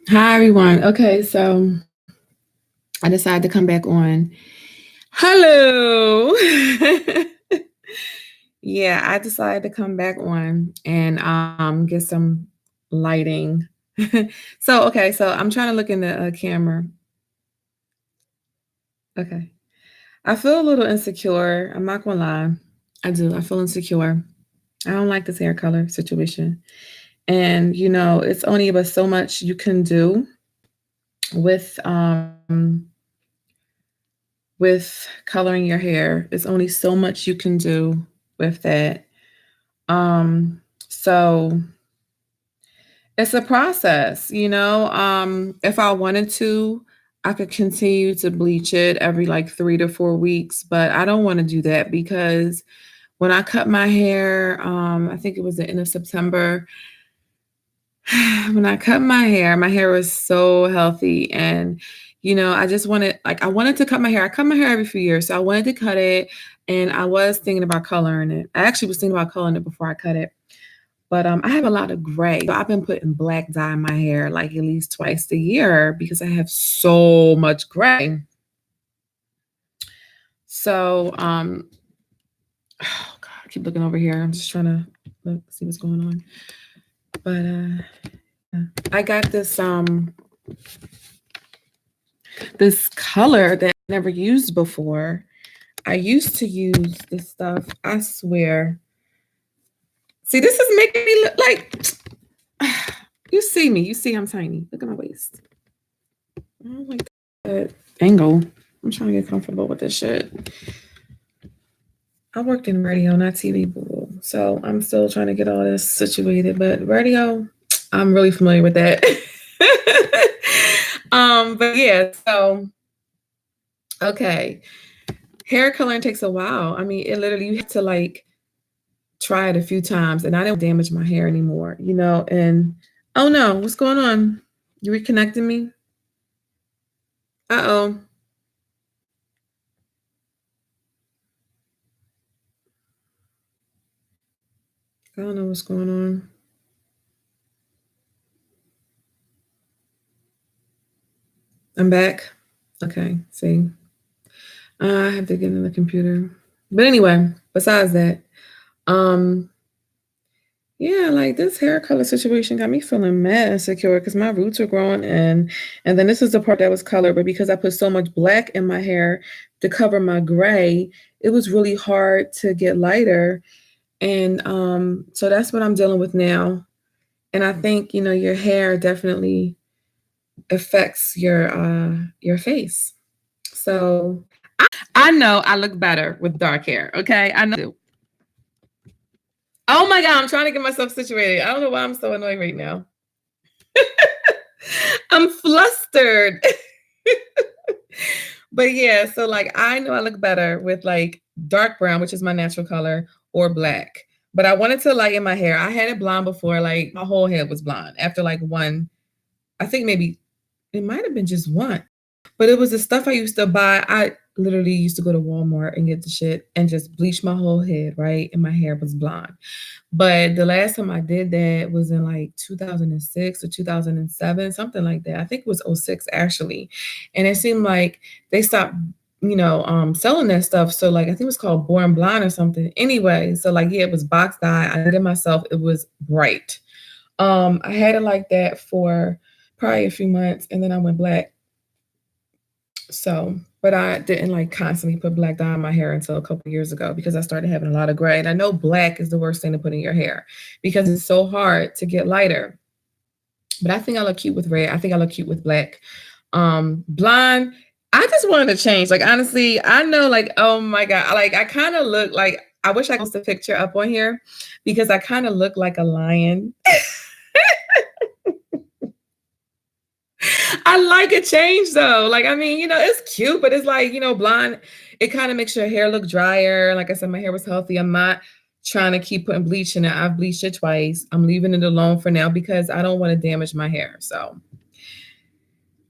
Hi everyone. Okay, so I decided to come back on. Hello. Yeah, I decided to come back on and get some lighting. So I'm trying to look in the camera. Okay. I feel a little insecure. I'm not gonna lie. I do. I feel insecure. I don't like this hair color situation. And it's only but so much you can do with coloring your hair. There's only so much you can do with that. So it's a process, if I wanted to, I could continue to bleach it every like 3 to 4 weeks, but I don't want to do that because when I cut my hair, I think it was the end of September. When I cut my hair was so healthy. And, I just wanted, like, I wanted to cut my hair. I cut my hair every few years. So I wanted to cut it. And I was thinking about coloring it. I actually was thinking about coloring it before I cut it. But I have a lot of gray. So I've been putting black dye in my hair like at least twice a year because I have so much gray. So, oh God, I keep looking over here. I'm just trying to see what's going on. But I got this color that I never used before. I used to use this stuff. I swear. See, this is making me look like you see me. You see I'm tiny. Look at my waist. I don't like that angle. I'm trying to get comfortable with this shit. I worked in radio, not TV, boo. So I'm still trying to get all this situated. But radio, I'm really familiar with that. But yeah, so okay. Hair coloring takes a while. I mean, it literally you have to like try it a few times and I didn't damage my hair anymore, and oh no, what's going on? You reconnecting me? Uh-oh. I don't know what's going on. I'm back. Okay, see. I have to get in the computer. But anyway, besides that, um, yeah, like this hair color situation got me feeling mad insecure because my roots are growing and then this is the part that was colored, but because I put so much black in my hair to cover my gray, it was really hard to get lighter. And so that's what I'm dealing with now. And I think, your hair definitely affects your face. So I know I look better with dark hair. Okay. I know. Oh my God, I'm trying to get myself situated. I don't know why I'm so annoyed right now. I'm flustered. But yeah, so like I know I look better with like dark brown, which is my natural color, or black. But I wanted to lighten my hair. I had it blonde before, like my whole head was blonde. After like one, I think maybe it might have been just one. But it was the stuff I used to buy. I literally used to go to Walmart and get the shit and just bleach my whole head, right? And my hair was blonde. But the last time I did that was in like 2006 or 2007, something like that. I think it was '06 actually. And it seemed like they stopped, selling that stuff. So like I think it was called Born Blonde or something. Anyway, so like yeah, it was box dye. I did it myself. It was bright. I had it like that for probably a few months and then I went black. So, but I didn't like constantly put black dye in my hair until a couple years ago because I started having a lot of gray. And I know black is the worst thing to put in your hair because it's so hard to get lighter. But I think I look cute with red. I think I look cute with black. Blonde, I just wanted to change. Like honestly, I know like, oh my God, like I kind of look like I wish I could post a picture up on here because I kind of look like a lion. I like a change though. Like, I mean, it's cute, but it's like, blonde, it kind of makes your hair look drier. Like I said, my hair was healthy. I'm not trying to keep putting bleach in it. I've bleached it twice. I'm leaving it alone for now because I don't want to damage my hair. So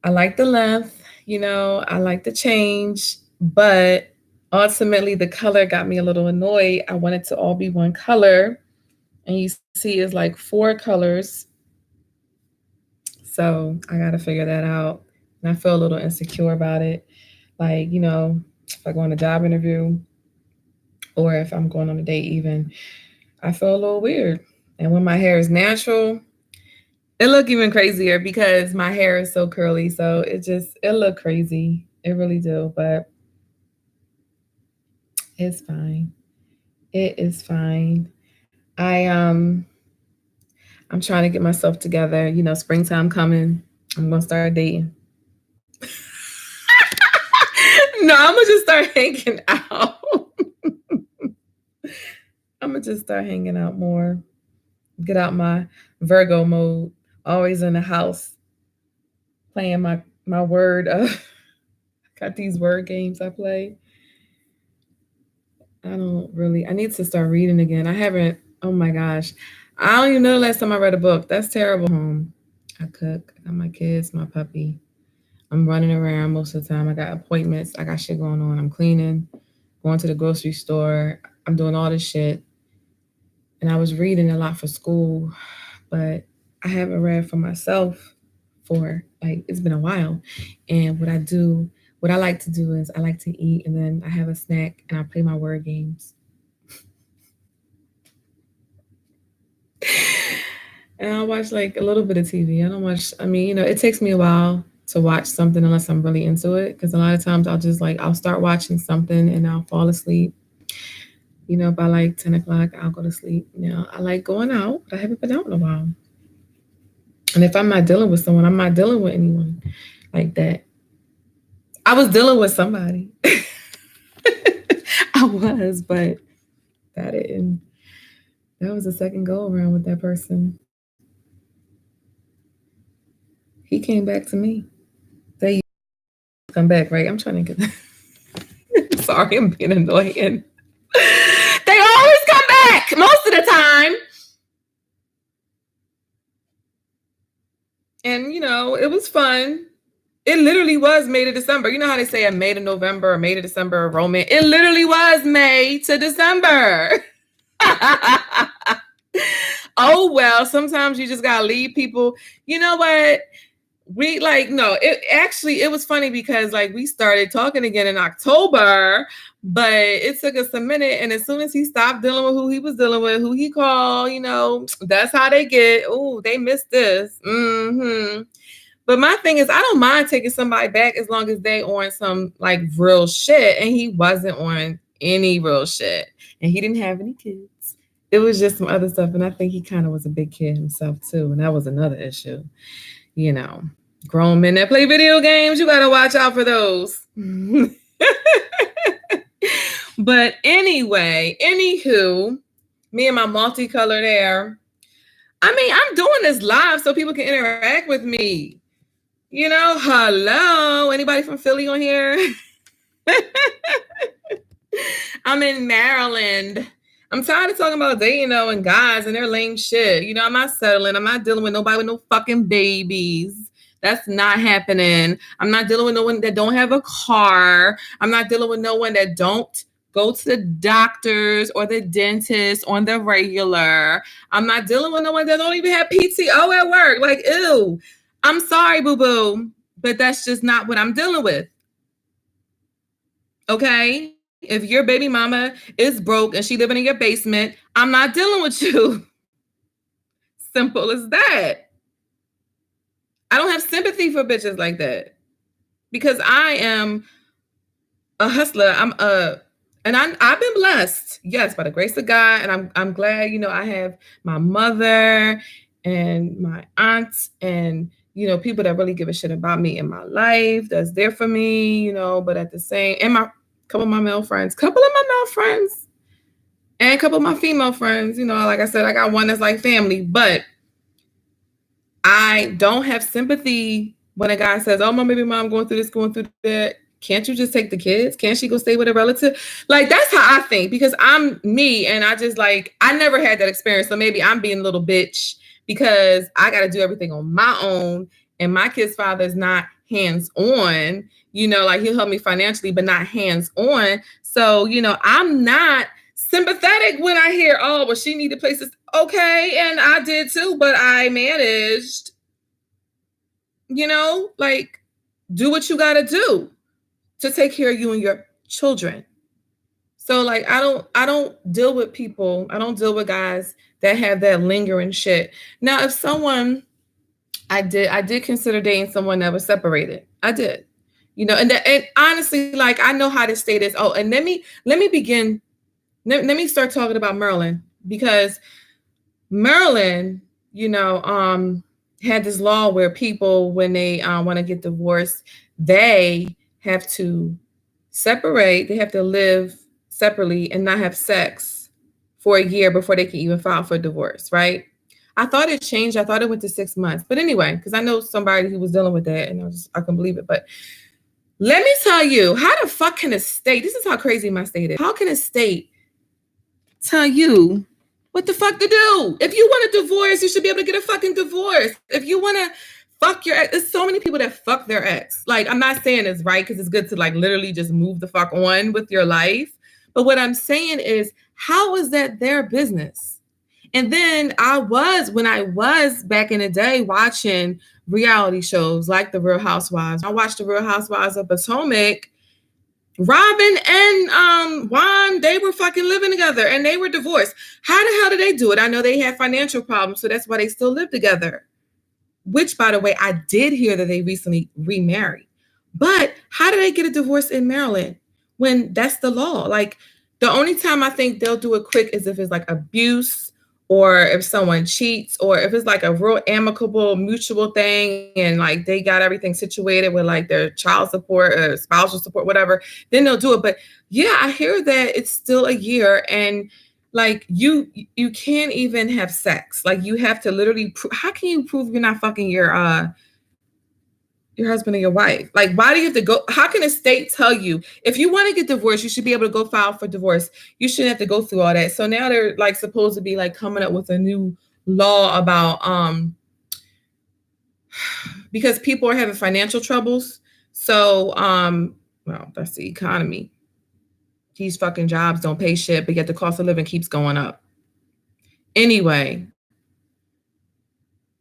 I like the length, I like the change, but ultimately the color got me a little annoyed. I want it to all be one color. And you see it's like 4 colors. So I got to figure that out. And I feel a little insecure about it. Like, if I go on a job interview or if I'm going on a date, even, I feel a little weird. And when my hair is natural, it look even crazier because my hair is so curly. So it look crazy. It really do. But it's fine. It is fine. I'm trying to get myself together. Springtime coming. I'm gonna start dating. No, I'm gonna just start hanging out. I'm gonna just start hanging out more. Get out my Virgo mode. Always in the house playing my word. Got these word games I play. I need to start reading again. I haven't. Oh my gosh, I don't even know the last time I read a book. That's terrible. Home. I cook. I got my kids, my puppy. I'm running around most of the time. I got appointments. I got shit going on. I'm cleaning, going to the grocery store. I'm doing all this shit. And I was reading a lot for school, but I haven't read for myself for it's been a while. And what I like to do is I like to eat and then I have a snack and I play my word games. And I watch a little bit of TV. I don't watch, it takes me a while to watch something unless I'm really into it. Because a lot of times I'll start watching something and I'll fall asleep. By 10 o'clock, I'll go to sleep. I like going out, but I haven't been out in a while. And if I'm not dealing with someone, I'm not dealing with anyone like that. I was dealing with somebody. I was, but that didn't. That was the second go around with that person. He came back to me. They come back, right? I'm trying to get. Sorry, I'm being annoying. They always come back most of the time. And it was fun. It literally was May to December. You know how they say a May to November or May to December romance? It literally was May to December. Oh, well, sometimes you just got to leave people. You know what? It was funny because we started talking again in October, but it took us a minute. And as soon as he stopped dealing with who he was dealing with, who he called, that's how they get. Oh, they missed this. Mm-hmm. But my thing is, I don't mind taking somebody back as long as they on some real shit. And he wasn't on any real shit. And he didn't have any kids. It was just some other stuff. And I think he kind of was a big kid himself too. And that was another issue. Grown men that play video games, you got to watch out for those. But anyway, anywho, me and my multicolored hair. I'm doing this live so people can interact with me. Hello. Anybody from Philly on here? I'm in Maryland. I'm tired of talking about dating and guys and their lame shit. I'm not settling. I'm not dealing with nobody with no fucking babies. That's not happening. I'm not dealing with no one that don't have a car. I'm not dealing with no one that don't go to the doctors or the dentist on the regular. I'm not dealing with no one that don't even have PTO at work. Ew. I'm sorry, boo-boo, but that's just not what I'm dealing with. Okay? If your baby mama is broke and she living in your basement, I'm not dealing with you. Simple as that. I don't have sympathy for bitches like that because I am a hustler. I've been blessed, yes, by the grace of God, and I'm glad. I have my mother and my aunts and people that really give a shit about me in my life. That's there for me, But at the same, and couple of my male friends, and a couple of my female friends. Like I said, I got one that's like family, but I don't have sympathy when a guy says, "Oh, my baby mom going through this, going through that." Can't you just take the kids? Can't she go stay with a relative? That's how I think because I'm me and I just I never had that experience. So maybe I'm being a little bitch because I got to do everything on my own and my kid's father is not hands-on, he'll help me financially, but not hands-on. So, I'm not sympathetic when I hear, oh, well, she needed places. Okay. And I did too, but I managed. You know, like do what you got to do to take care of you and your children. So like I don't deal with people, I don't deal with guys that have that lingering shit. Now, if someone I did consider dating someone that was separated. I did. You know, and honestly, like I know how to state this. Oh, and let me begin. Let me start talking about Maryland because Maryland, had this law where people, when they want to get divorced, they have to separate. They have to live separately and not have sex for a year before they can even file for divorce. Right? I thought it changed. I thought it went to 6 months. But anyway, because I know somebody who was dealing with that, and I can believe it. But let me tell you, how the fuck can a state? This is how crazy my state is. How can a state tell you what the fuck to do? If you want a divorce, you should be able to get a fucking divorce. If you want to fuck your ex, there's so many people that fuck their ex. Like, I'm not saying it's right because it's good to like literally just move the fuck on with your life. But what I'm saying is, how is that their business? And then when I was back in the day watching reality shows like The Real Housewives, I watched The Real Housewives of Potomac. Robin and Juan, they were fucking living together and they were divorced. How the hell did they do it? I know they had financial problems, so that's why they still live together. Which, by the way, I did hear that they recently remarried. But how do they get a divorce in Maryland when that's the law? Like, the only time I think they'll do it quick is if it's like abuse or if someone cheats or if it's like a real amicable mutual thing and like they got everything situated with like their child support or spousal support, whatever, then they'll do it. But yeah, I hear that it's still a year and like you can't even have sex. Like you have to literally how can you prove you're not fucking your husband or your wife? Like, why do you have to go? How can a state tell you if you want to get divorced, you should be able to go file for divorce? You shouldn't have to go through all that. So now they're like supposed to be like coming up with a new law about because people are having financial troubles. So well, that's the economy. These fucking jobs don't pay shit, but yet the cost of living keeps going up. Anyway,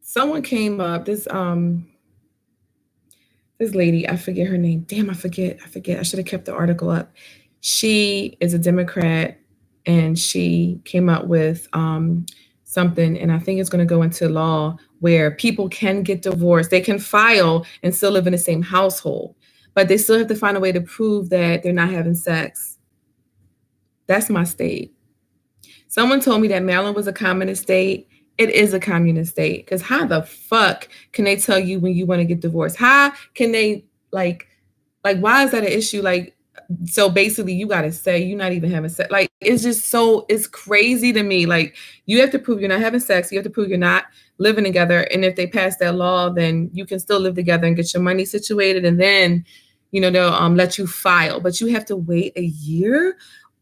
someone came up, this lady, I forget her name. Damn, I forget. I should have kept the article up. She is a Democrat and she came up with something, and I think it's going to go into law where people can get divorced. They can file and still live in the same household, but they still have to find a way to prove that they're not having sex. That's my state. Someone told me that Maryland was a communist state. It is a communist state because how the fuck can they tell you when you want to get divorced? How can they like why is that an issue? Like, so basically you got to say you're not even having sex. Like, it's just it's crazy to me. Like, you have to prove you're not having sex. You have to prove you're not living together. And if they pass that law, then you can still live together and get your money situated. And then, they'll let you file, but you have to wait a year.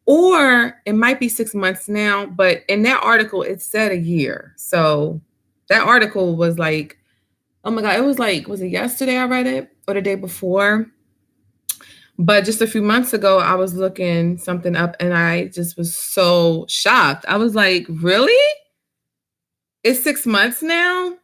Or it might be 6 months now, but in that article, it said a year. So that article was like, oh my God, it was like, was it yesterday I read it or the day before? But just a few months ago, I was looking something up and I just was so shocked. I was like, really? It's 6 months now?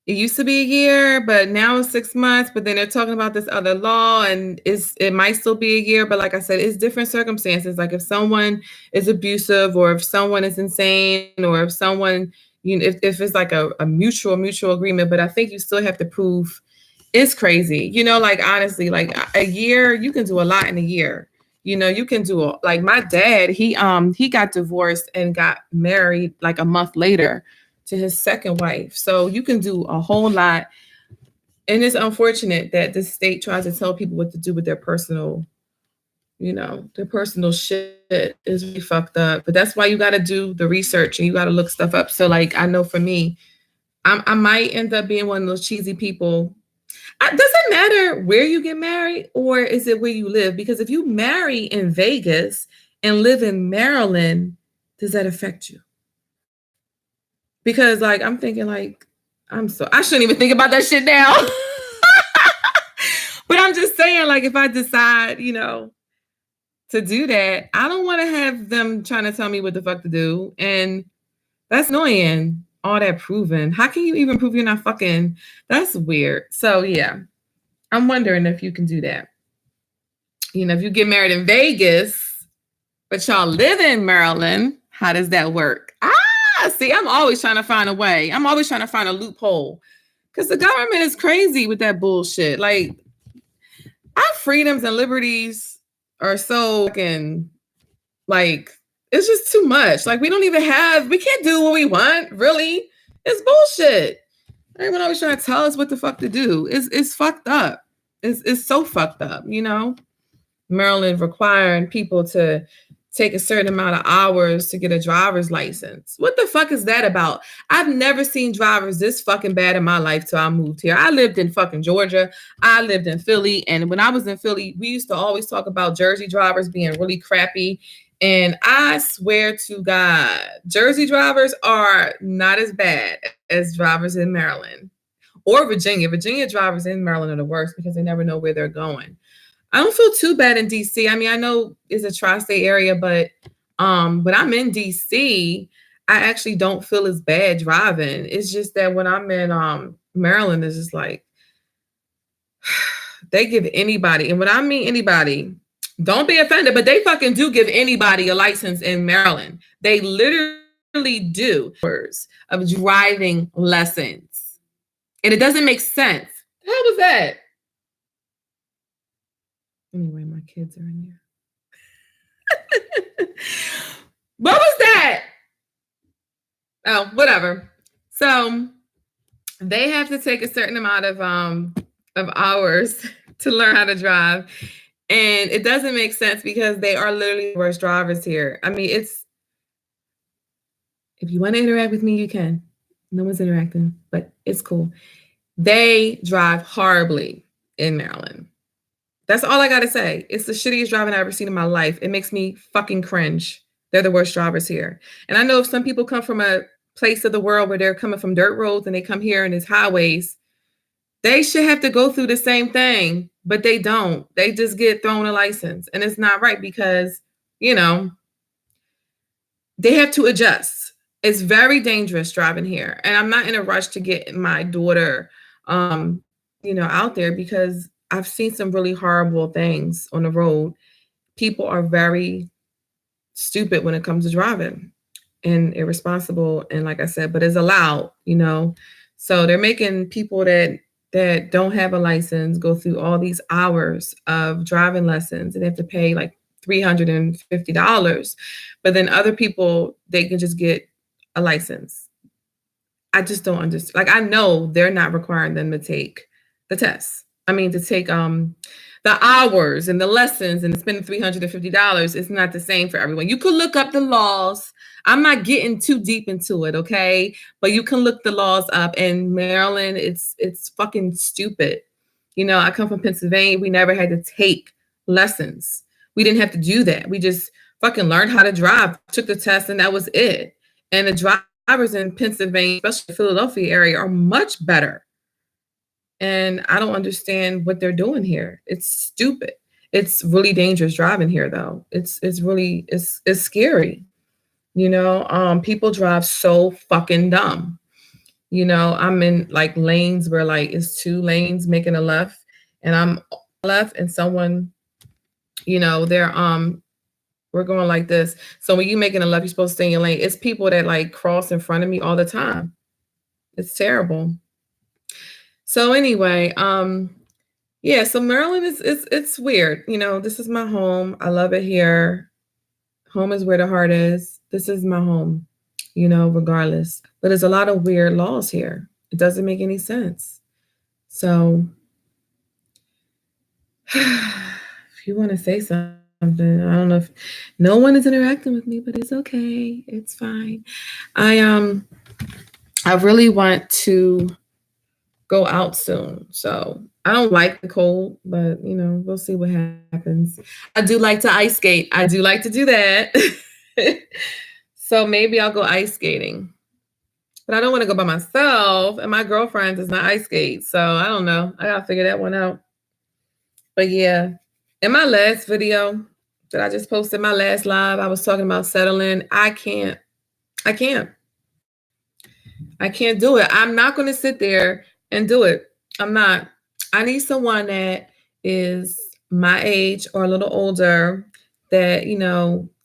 It used to be a year, but now it's 6 months. But then they're talking about this other law, and it might still be a year. But like I said, it's different circumstances. Like if someone is abusive, or if someone is insane, or if someone, if it's like a mutual agreement. But I think you still have to prove. It's crazy, like honestly, like a year, you can do a lot in a year. You can do like my dad. He got divorced and got married like a month later to his second wife. So you can do a whole lot. And it's unfortunate that the state tries to tell people what to do with their personal, their personal shit is really fucked up. But that's why you got to do the research and you got to look stuff up. So like, I know for me, I might end up being one of those cheesy people. Does it matter where you get married or is it where you live? Because if you marry in Vegas and live in Maryland, does that affect you? Because like I'm thinking like I shouldn't even think about that shit now. But I'm just saying, like, if I decide, to do that, I don't want to have them trying to tell me what the fuck to do. And that's annoying. all that proving. How can you even prove you're not fucking? That's weird. So yeah, I'm wondering if you can do that. You know, if you get married in Vegas, but y'all live in Maryland, how does that work? See, I'm always trying to find a way. I'm always trying to find a loophole because the government is crazy with that bullshit. Like, our freedoms and liberties are so fucking, like, it's just too much. Like, we can't do what we want, really. It's bullshit. Everyone always trying to tell us what the fuck to do. It's fucked up. It's so fucked up, you know? Maryland requiring people to take a certain amount of hours to get a driver's license. What the fuck is that about? I've never seen drivers this fucking bad in my life till I moved here. I lived in fucking Georgia. I lived in Philly. And when I was in Philly, we used to always talk about Jersey drivers being really crappy. And I swear to God, Jersey drivers are not as bad as drivers in Maryland or Virginia. Virginia drivers in Maryland are the worst because they never know where they're going. I don't feel too bad in DC. I mean, I know it's a tri-state area, but I'm in DC, I actually don't feel as bad driving. It's just that when I'm in Maryland, it's just like they give anybody, and when I mean anybody, don't be offended, but they fucking do give anybody a license in Maryland. They literally do of driving lessons. And it doesn't make sense. How was that? Anyway, my kids are in here. What was that? Oh, whatever. So they have to take a certain amount of hours to learn how to drive. And it doesn't make sense because they are literally the worst drivers here. I mean, if you want to interact with me, you can. No one's interacting, but it's cool. They drive horribly in Maryland. That's all I got to say. It's the shittiest driving I've ever seen in my life. It makes me fucking cringe. They're the worst drivers here. And I know if some people come from a place of the world where they're coming from dirt roads and they come here and it's highways, they should have to go through the same thing, but they don't. They just get thrown a license. And it's not right because, you know, they have to adjust. It's very dangerous driving here. And I'm not in a rush to get my daughter, out there because I've seen some really horrible things on the road. People are very stupid when it comes to driving and irresponsible. And like I said, but it's allowed, so they're making people that don't have a license go through all these hours of driving lessons and they have to pay like $350. But then other people, they can just get a license. I just don't understand. Like, I know they're not requiring them to take the test. I mean, to take the hours and the lessons and spending $350 is not the same for everyone. You could look up the laws. I'm not getting too deep into it, okay? But you can look the laws up. In Maryland, it's fucking stupid. I come from Pennsylvania. We never had to take lessons. We didn't have to do that. We just fucking learned how to drive, took the test, and that was it. And the drivers in Pennsylvania, especially the Philadelphia area, are much better. And I don't understand what they're doing here. It's stupid. It's really dangerous driving here, though. It's scary. People drive so fucking dumb. I'm in like lanes where like it's 2 lanes making a left, and I'm left, and someone, they're we're going like this. So when you're making a left, you're supposed to stay in your lane. It's people that like cross in front of me all the time. It's terrible. So anyway, yeah, so Maryland it's weird. This is my home. I love it here. Home is where the heart is. This is my home, regardless. But there's a lot of weird laws here. It doesn't make any sense. So if you want to say something, I don't know if no one is interacting with me, but it's okay. It's fine. I really want to go out soon. So I don't like the cold, but we'll see what happens. I do like to ice skate. I do like to do that. So maybe I'll go ice skating. But I don't want to go by myself, and my girlfriend does not ice skate. So I don't know. I gotta figure that one out. But yeah, in my last video that I just posted, my last live, I was talking about settling. I can't. I can't do it. I'm not going to sit there and do it. I'm not. I need someone that is my age or a little older that,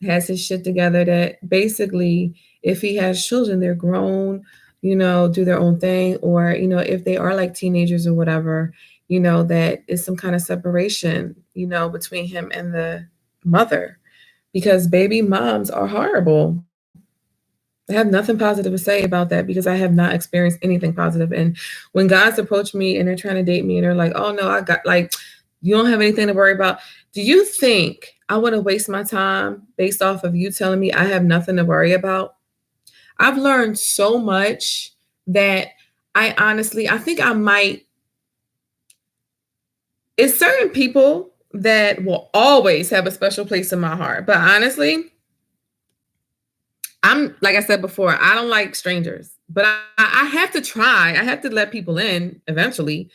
has his shit together, that basically, if he has children, they're grown, do their own thing. Or, if they are like teenagers or whatever, that is some kind of separation, between him and the mother, because baby moms are horrible. I have nothing positive to say about that because I have not experienced anything positive. And when guys approach me and they're trying to date me and they're like, oh no, I got like, you don't have anything to worry about. Do you think I want to waste my time based off of you telling me I have nothing to worry about? I've learned so much that I think I might, it's certain people that will always have a special place in my heart. But honestly, I'm like I said before, I don't like strangers, but I have to try. I have to let people in eventually.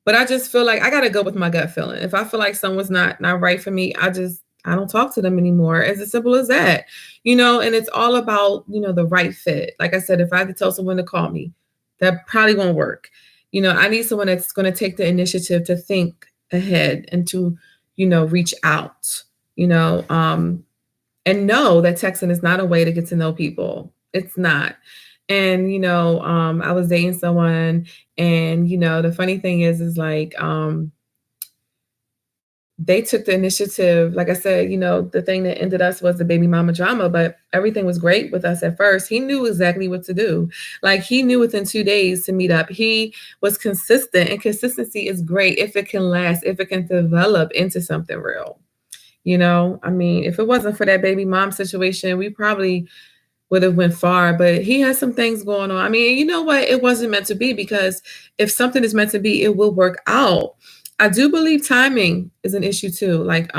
But I just feel like I gotta go with my gut feeling. If I feel like someone's not right for me, I don't talk to them anymore. As simple as that. And it's all about, the right fit. Like I said, if I had to tell someone to call me, that probably won't work. I need someone that's gonna take the initiative to think ahead and to, reach out, and know that texting is not a way to get to know people. It's not. And I was dating someone, and the funny thing is like they took the initiative. Like I said, the thing that ended us was the baby mama drama, but everything was great with us at first. He knew exactly what to do. Like he knew within 2 days to meet up. He was consistent, and consistency is great if it can last, if it can develop into something real. I mean, if it wasn't for that baby mom situation, we probably would have went far, but he has some things going on. I mean, you know what? It wasn't meant to be, because if something is meant to be, it will work out. I do believe timing is an issue too. Like,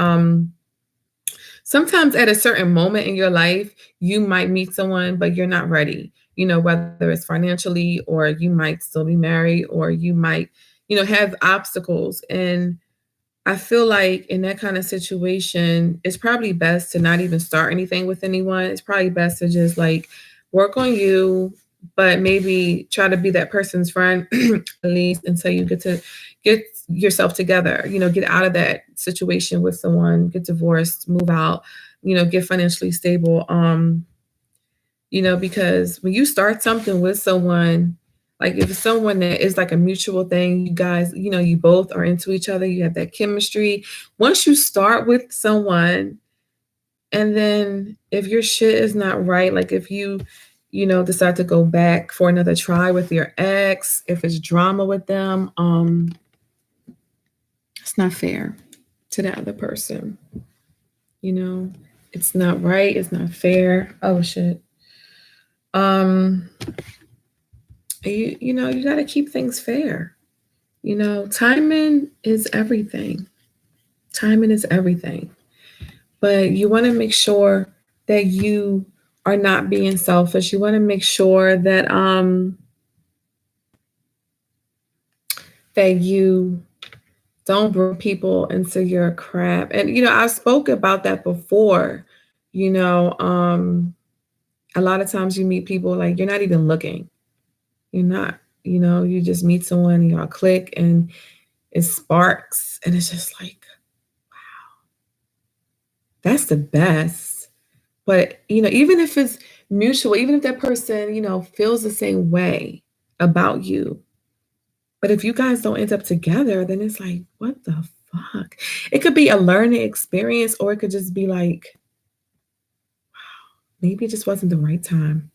sometimes at a certain moment in your life, you might meet someone, but you're not ready, whether it's financially, or you might still be married, or you might, have obstacles. And I feel like in that kind of situation, it's probably best to not even start anything with anyone. It's probably best to just like work on you, but maybe try to be that person's friend at least until you get to get yourself together, get out of that situation with someone, get divorced, move out, get financially stable. Because when you start something with someone, like if it's someone that is like a mutual thing, you guys, you both are into each other, you have that chemistry. Once you start with someone, and then if your shit is not right, like if you, decide to go back for another try with your ex, if it's drama with them, it's not fair to the other person. It's not right, it's not fair. Oh shit. You got to keep things fair. Timing is everything. Timing is everything. But you want to make sure that you are not being selfish. You want to make sure that that you don't bring people into your crap. And I spoke about that before. A lot of times you meet people like you're not even looking. You're not, you just meet someone, y'all click, and it sparks, and it's just like, wow, that's the best. But, even if it's mutual, even if that person, feels the same way about you, but if you guys don't end up together, then it's like, what the fuck? It could be a learning experience, or it could just be like, wow, maybe it just wasn't the right time,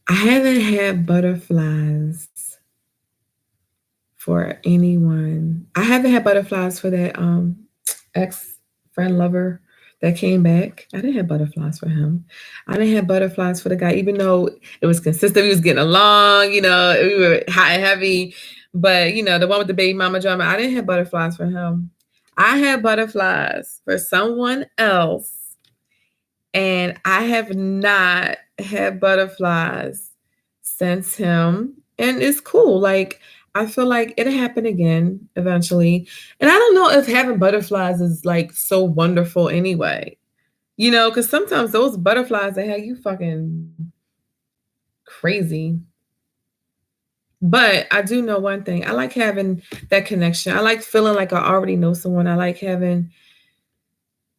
I haven't had butterflies for anyone. I haven't had butterflies for that ex friend lover that came back. I didn't have butterflies for him. I didn't have butterflies for the guy, even though it was consistent. We was getting along, we were hot and heavy. But the one with the baby mama drama, I didn't have butterflies for him. I had butterflies for someone else. And I have not had butterflies since him. And it's cool. Like, I feel like it'll happen again eventually. And I don't know if having butterflies is like so wonderful anyway. Because sometimes those butterflies, they have you fucking crazy. But I do know one thing. I like having that connection. I like feeling like I already know someone. I like having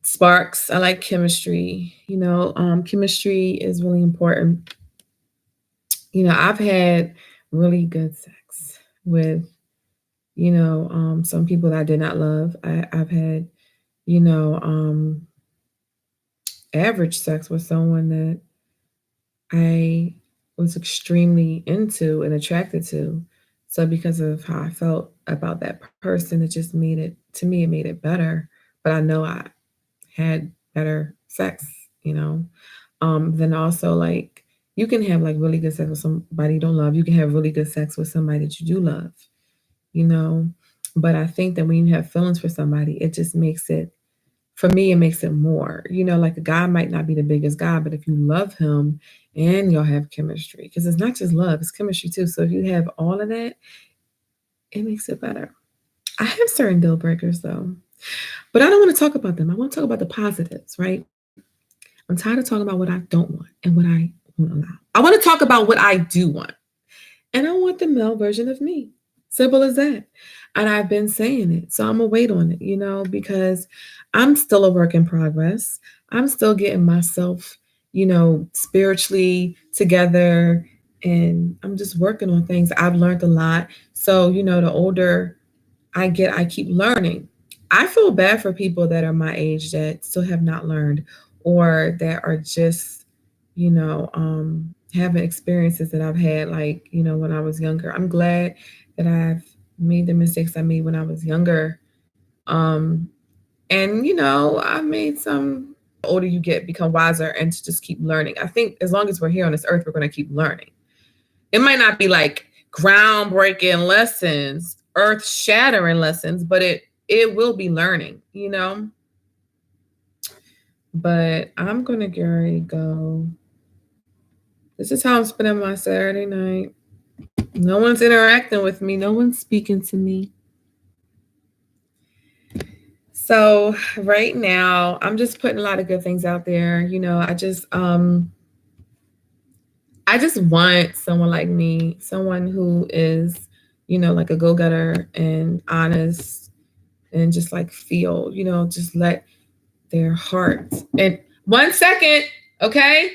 sparks. I like chemistry. Chemistry is really important. I've had really good sex with, some people that I did not love. I've had, you know, um, average sex with someone that I was extremely into and attracted to. So because of how I felt about that person, it just made it to me, it made it better. But I know I had better sex, you know. Then also like you can have like really good sex with somebody you don't love. You can have really good sex with somebody that you do love, you know. But I think that when you have feelings for somebody, it just makes it for me, it makes it more. Like a guy might not be the biggest guy, but if you love him and y'all have chemistry, because it's not just love, it's chemistry too. So if you have all of that, it makes it better. I have certain deal breakers though, but I don't want to talk about them. I want to talk about the positives, right? I'm tired of talking about what I don't want and what I won't allow. I want to talk about what I do want. And I want the male version of me. Simple as that. And I've been saying it. So I'm going to wait on it, because I'm still a work in progress. I'm still getting myself, spiritually together. And I'm just working on things. I've learned a lot. So, the older I get, I keep learning. I feel bad for people that are my age that still have not learned or that are just, having experiences that I've had, like, when I was younger. I'm glad that I've made the mistakes I made when I was younger. Um, and, I made some older you get, become wiser and to just keep learning. I think as long as we're here on this earth, we're going to keep learning. It might not be like groundbreaking lessons, earth shattering lessons, but it will be learning. But I'm gonna Gary go. This is how I'm spending my Saturday night. No one's interacting with me, no one's speaking to me. So right now, I'm just putting a lot of good things out there. I just want someone like me, someone who is, like a go-getter and honest and just like feel, just let their heart. And 1 second, okay?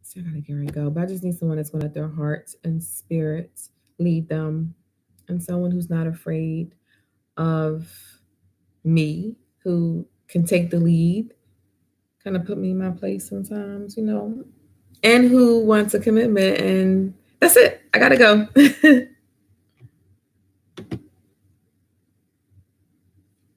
So I gotta get ready to go. But I just need someone that's gonna let their hearts and spirits lead them. And someone who's not afraid of me, who can take the lead, kind of put me in my place sometimes, and who wants a commitment. And that's it. I gotta go.